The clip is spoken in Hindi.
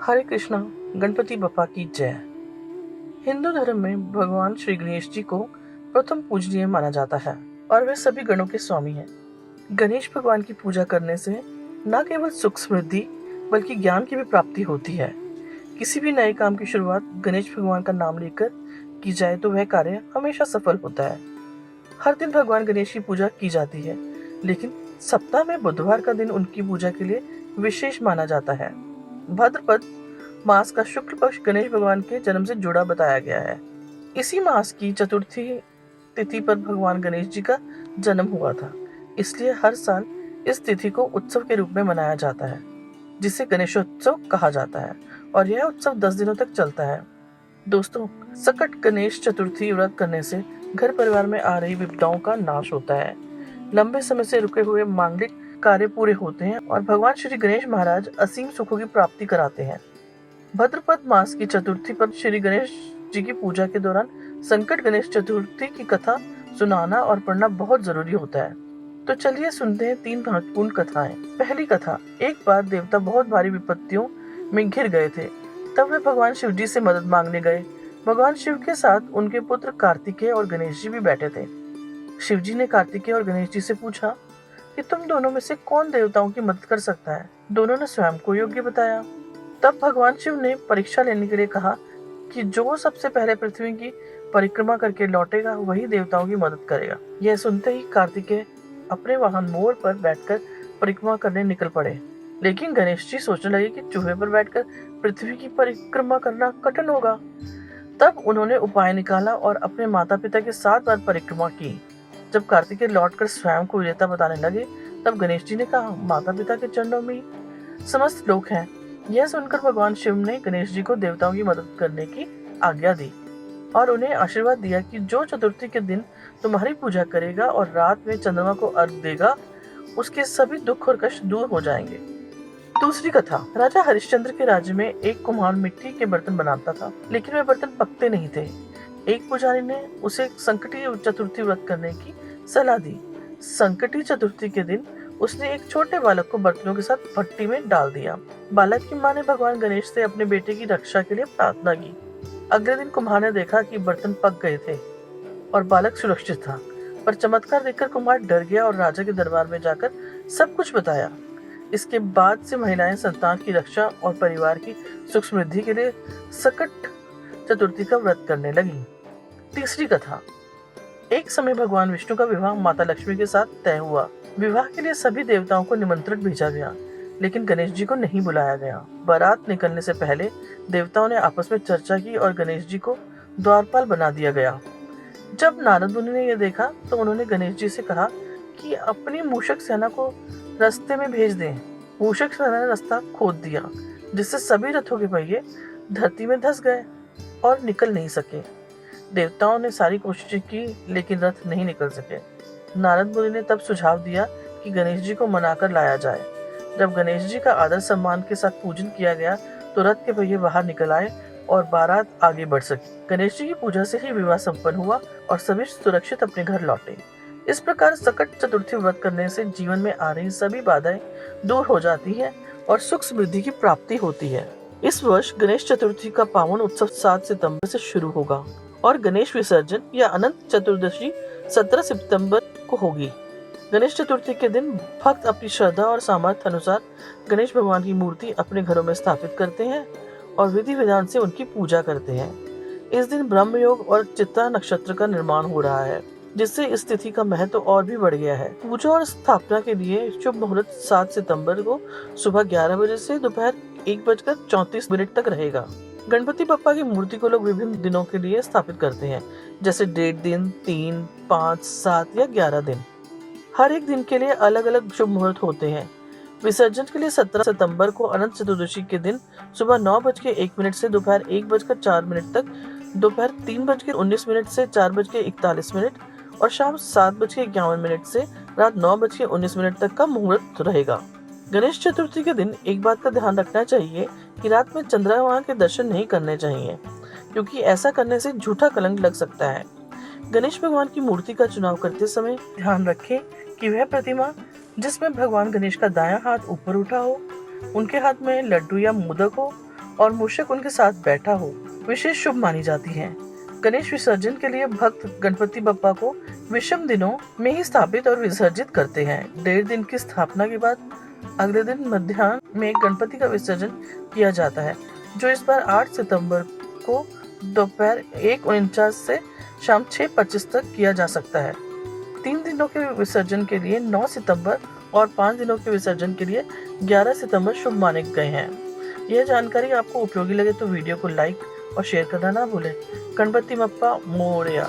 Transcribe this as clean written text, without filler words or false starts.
हरे कृष्णा। गणपति बप्पा की जय। हिंदू धर्म में भगवान श्री गणेश जी को प्रथम पूजनीय माना जाता है और वे सभी गणों के स्वामी हैं। गणेश भगवान की पूजा करने से न केवल सुख समृद्धि बल्कि ज्ञान की भी प्राप्ति होती है। किसी भी नए काम की शुरुआत गणेश भगवान का नाम लेकर की जाए तो वह कार्य हमेशा सफल होता है। हर दिन भगवान गणेश की पूजा की जाती है, लेकिन सप्ताह में बुधवार का दिन उनकी पूजा के लिए विशेष माना जाता है। भाद्रपद मास का शुक्ल पक्ष गणेश भगवान के जन्म से जुड़ा बताया गया है। इसी मास की चतुर्थी तिथि पर भगवान गणेश जी का जन्म हुआ था, इसलिए हर साल इस तिथि को उत्सव के रूप में मनाया जाता है, जिसे गणेशोत्सव कहा जाता है और यह उत्सव 10 दिनों तक चलता है। दोस्तों, सकट गणेश चतुर्थी व्रत करने से घर परिवार में आ रही विपदाओं का नाश होता है, लंबे समय से रुके हुए मांगलिक कार्य पूरे होते हैं और भगवान श्री गणेश महाराज असीम सुखों की प्राप्ति कराते हैं। भाद्रपद मास की चतुर्थी पर श्री गणेश जी की पूजा के दौरान संकट गणेश चतुर्थी की कथा सुनाना और पढ़ना बहुत जरूरी होता है। तो चलिए सुनते हैं 3 महत्वपूर्ण कथाएं। पहली कथा। एक बार देवता बहुत भारी विपत्तियों में घिर गए थे, तब वे भगवान शिव जी से मदद मांगने गए। भगवान शिव के साथ उनके पुत्र कार्तिकेय और गणेश जी भी बैठे थे। शिव जी ने कार्तिकेय और गणेश जी से पूछा कि तुम दोनों में से कौन देवताओं की मदद कर सकता है। दोनों ने स्वयं को योग्य बताया। तब भगवान शिव ने परीक्षा लेने के लिए कहा कि जो सबसे पहले पृथ्वी की परिक्रमा करके लौटेगा वही देवताओं की मदद करेगा। यह सुनते ही कार्तिकेय अपने वाहन मोर पर बैठकर परिक्रमा करने निकल पड़े, लेकिन गणेश जी सोचने लगे कि चूहे पर बैठकर पृथ्वी की परिक्रमा करना कठिन होगा। तब उन्होंने उपाय निकाला और अपने माता पिता के 7 बार परिक्रमा की। जब कार्तिकेय लौटकर स्वयं को विजेता बताने लगे, तब गणेश जी ने कहा, माता पिता के चरणों में समस्त लोक हैं। यह सुनकर भगवान शिव ने गणेश जी को देवताओं की मदद करने की आज्ञा दी और उन्हें आशीर्वाद दिया कि जो चतुर्थी के दिन तुम्हारी पूजा करेगा और रात में चंद्रमा को अर्घ देगा, उसके सभी दुख और कष्ट दूर हो जाएंगे। दूसरी कथा। राजा हरिश्चंद्र के राज्य में एक कुम्हार मिट्टी के बर्तन बनाता था, लेकिन वे बर्तन पकते नहीं थे। एक पुजारी ने उसे संकटी चतुर्थी व्रत करने की सलाह दी। संकटी चतुर्थी के दिन उसने एक छोटे बालक को बर्तनों के साथ भट्टी में डाल दिया। बालक की मां ने भगवान गणेश से अपने बेटे की रक्षा के लिए प्रार्थना की। अगले दिन कुम्हार ने देखा कि बर्तन पक गए थे और बालक सुरक्षित था, पर चमत्कार देखकर कुम्हार डर गया और राजा के दरबार में जाकर सब कुछ बताया। इसके बाद से महिलाएं संतान की रक्षा और परिवार की सुख समृद्धि के लिए सकट चतुर्थी का व्रत करने लगी। तीसरी कथा। एक समय भगवान विष्णु का विवाह माता लक्ष्मी के साथ तय हुआ। विवाह के लिए सभी देवताओं को निमंत्रण भेजा गया, लेकिन गणेश जी को नहीं बुलाया गया। बारात निकलने से पहले देवताओं ने आपस में चर्चा की और गणेश जी को द्वारपाल बना दिया गया। जब नारद मुनि ने यह देखा तो उन्होंने गणेश जी से कहा कि अपनी मूषक सेना को रास्ते में भेज दें। मूषक सेना ने रास्ता खोद दिया, जिससे सभी रथों के पहिए धरती में धंस गए और निकल नहीं सके। देवताओं ने सारी कोशिशें की, लेकिन रथ नहीं निकल सके। नारद मुनि ने तब सुझाव दिया कि गणेश जी को मनाकर लाया जाए। जब गणेश जी का आदर सम्मान के साथ पूजन किया गया तो रथ के पहिए बाहर निकल आए और बारात आगे बढ़ सकी। गणेश जी की पूजा से ही विवाह संपन्न हुआ और सभी सुरक्षित अपने घर लौटे। इस प्रकार सकट चतुर्थी व्रत करने से जीवन में आ रही सभी बाधाएं दूर हो जाती हैं और सुख समृद्धि की प्राप्ति होती है। इस वर्ष गणेश चतुर्थी का पावन उत्सव 7 सितंबर से शुरू होगा और गणेश विसर्जन या अनंत चतुर्दशी 17 सितंबर को होगी। गणेश चतुर्थी के दिन भक्त अपनी श्रद्धा और सामर्थ्य अनुसार गणेश भगवान की मूर्ति अपने घरों में स्थापित करते हैं और विधि विधान से उनकी पूजा करते हैं। इस दिन ब्रह्म योग और चित्ता नक्षत्र का निर्माण हो रहा है, जिससे इस तिथि का महत्व और भी बढ़ गया है। पूजा और स्थापना के लिए शुभ मुहूर्त 7 सितंबर को सुबह 11 बजे से दोपहर 1:34 तक रहेगा। गणपति बप्पा की मूर्ति को लोग विभिन्न दिनों के लिए स्थापित करते हैं, जैसे 1.5 दिन, 3, 5, 7 या 11 दिन। हर एक दिन के लिए अलग अलग शुभ मुहूर्त होते हैं। विसर्जन के लिए 17 सितंबर को अनंत चतुर्दशी के दिन सुबह 9:01 से दोपहर 1:04 तक, दोपहर 3:19 से 4:41 और शाम 7:51 से रात 9:19 तक का मुहूर्त रहेगा। गणेश चतुर्थी के दिन एक बात का ध्यान रखना चाहिए कि रात में चंद्रमा के दर्शन नहीं करने चाहिए, क्योंकि ऐसा करने से झूठा कलंक लग सकता है। गणेश भगवान की मूर्ति का चुनाव करते समय ध्यान रखें कि वह प्रतिमा जिसमें भगवान गणेश का दायां हाथ ऊपर उठा हो, उनके हाथ में लड्डू या मोदक हो और मूषक उनके साथ बैठा हो विशेष शुभ मानी जाती है। गणेश विसर्जन के लिए भक्त गणपति बप्पा को विषम दिनों में ही स्थापित और विसर्जित करते हैं। 1.5 दिन की स्थापना के बाद अगले दिन मध्याह्न में गणपति का विसर्जन किया जाता है, जो इस बार 8 सितंबर को दोपहर 1:49 से शाम 6:25 तक किया जा सकता है। 3 दिनों के विसर्जन के लिए 9 सितंबर और 5 दिनों के विसर्जन के लिए 11 सितंबर शुभ माने गए हैं। यह जानकारी आपको उपयोगी लगे तो वीडियो को लाइक और शेयर करना ना भूलें। गणपति बप्पा मोरया।